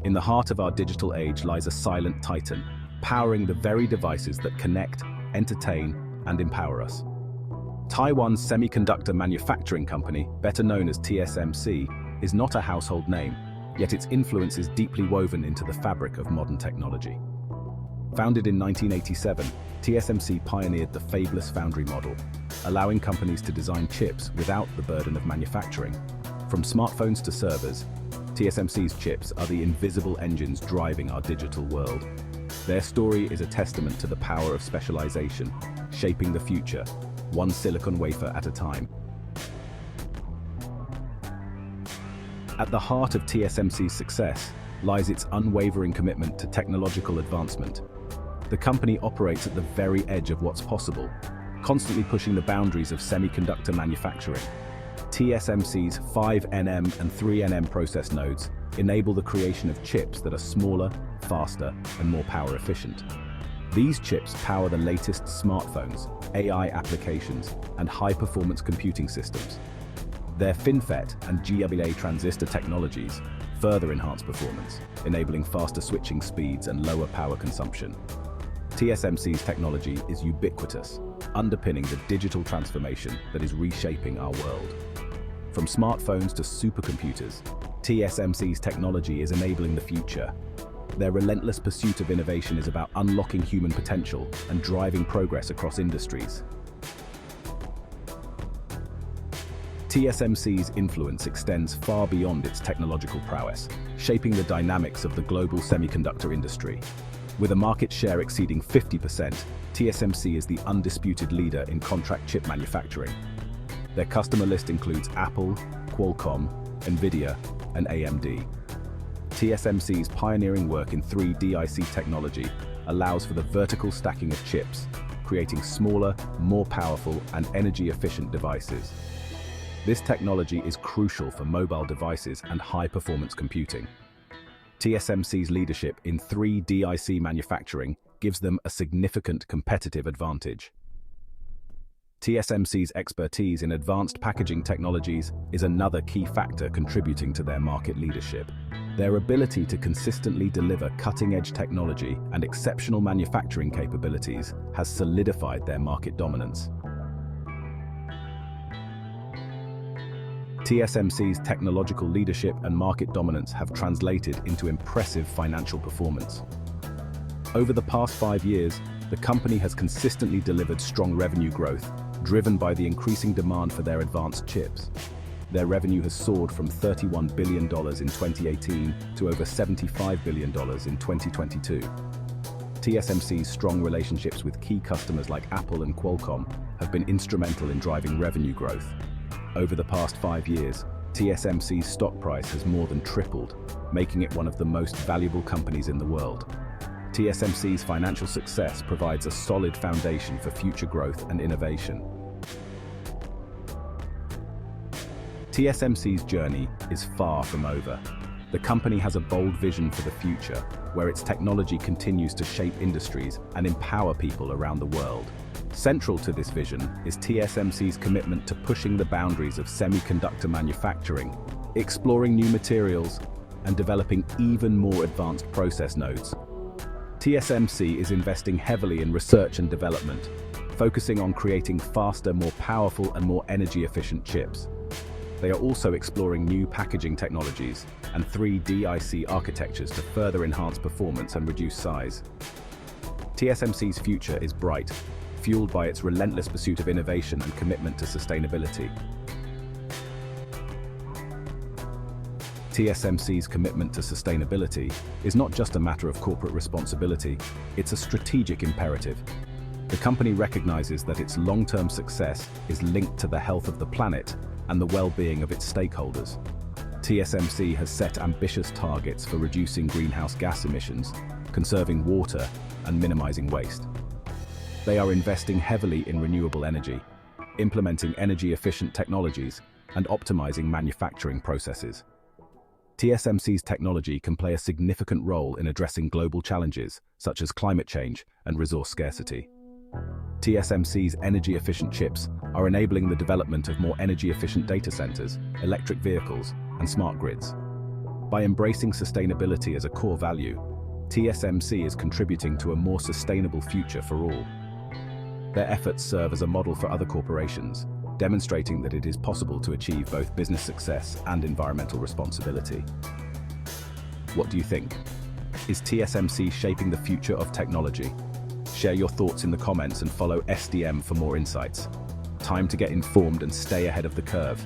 In the heart of our digital age lies a silent titan, powering the very devices that connect, entertain, and empower us. Taiwan's semiconductor manufacturing company, better known as TSMC, is not a household name, yet its influence is deeply woven into the fabric of modern technology. Founded in 1987, TSMC pioneered the fabless foundry model, allowing companies to design chips without the burden of manufacturing. From smartphones to servers, TSMC's chips are the invisible engines driving our digital world. Their story is a testament to the power of specialization, shaping the future, one silicon wafer at a time. At the heart of TSMC's success lies its unwavering commitment to technological advancement. The company operates at the very edge of what's possible, constantly pushing the boundaries of semiconductor manufacturing. TSMC's 5nm and 3nm process nodes enable the creation of chips that are smaller, faster, and more power efficient. These chips power the latest smartphones, AI applications, and high-performance computing systems. Their FinFET and GAA transistor technologies further enhance performance, enabling faster switching speeds and lower power consumption. TSMC's technology is ubiquitous, underpinning the digital transformation that is reshaping our world. From smartphones to supercomputers, TSMC's technology is enabling the future. Their relentless pursuit of innovation is about unlocking human potential and driving progress across industries. TSMC's influence extends far beyond its technological prowess, shaping the dynamics of the global semiconductor industry. With a market share exceeding 50%, TSMC is the undisputed leader in contract chip manufacturing. Their customer list includes Apple, Qualcomm, Nvidia, and AMD. TSMC's pioneering work in 3D IC technology allows for the vertical stacking of chips, creating smaller, more powerful, and energy-efficient devices. This technology is crucial for mobile devices and high-performance computing. TSMC's leadership in 3D IC manufacturing gives them a significant competitive advantage. TSMC's expertise in advanced packaging technologies is another key factor contributing to their market leadership. Their ability to consistently deliver cutting-edge technology and exceptional manufacturing capabilities has solidified their market dominance. TSMC's technological leadership and market dominance have translated into impressive financial performance. Over the past 5 years, the company has consistently delivered strong revenue growth, driven by the increasing demand for their advanced chips. Their revenue has soared from $31 billion in 2018 to over $75 billion in 2022. TSMC's strong relationships with key customers like Apple and Qualcomm have been instrumental in driving revenue growth. Over the past 5 years, TSMC's stock price has more than tripled, making it one of the most valuable companies in the world. TSMC's financial success provides a solid foundation for future growth and innovation. TSMC's journey is far from over. The company has a bold vision for the future, where its technology continues to shape industries and empower people around the world. Central to this vision is TSMC's commitment to pushing the boundaries of semiconductor manufacturing, exploring new materials, and developing even more advanced process nodes. TSMC is investing heavily in research and development, focusing on creating faster, more powerful, and more energy-efficient chips. They are also exploring new packaging technologies and 3D IC architectures to further enhance performance and reduce size. TSMC's future is bright, fueled by its relentless pursuit of innovation and commitment to sustainability. TSMC's commitment to sustainability is not just a matter of corporate responsibility, it's a strategic imperative. The company recognizes that its long-term success is linked to the health of the planet and the well-being of its stakeholders. TSMC has set ambitious targets for reducing greenhouse gas emissions, conserving water, and minimizing waste. They are investing heavily in renewable energy, implementing energy-efficient technologies, and optimizing manufacturing processes. TSMC's technology can play a significant role in addressing global challenges such as climate change and resource scarcity. TSMC's energy-efficient chips are enabling the development of more energy-efficient data centers, electric vehicles, and smart grids. By embracing sustainability as a core value, TSMC is contributing to a more sustainable future for all. Their efforts serve as a model for other corporations, demonstrating that it is possible to achieve both business success and environmental responsibility. What do you think? Is TSMC shaping the future of technology? Share your thoughts in the comments and follow SDM for more insights. Time to get informed and stay ahead of the curve.